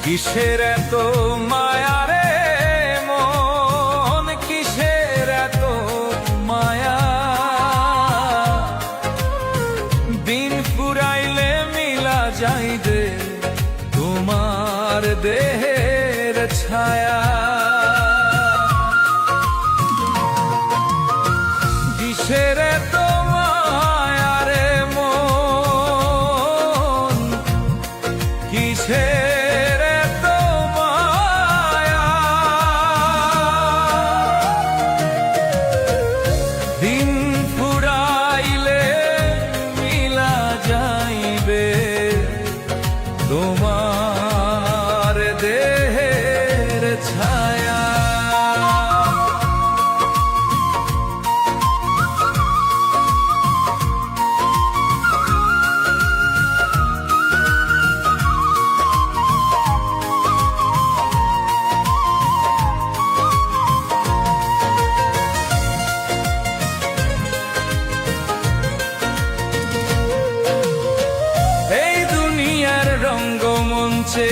কিসের এত মায়া রে মন, কিসের এত মায়া? দিন ফুরাইলে মিলা যাইবে তোমার দেহের ছায়া। কিসের এত মায়া রে মন, কিসের এত মায়া? দিন ফুরাইলে মিলা যাইবে তোমার দেহের ছায়া। রঙ্গমঞ্চে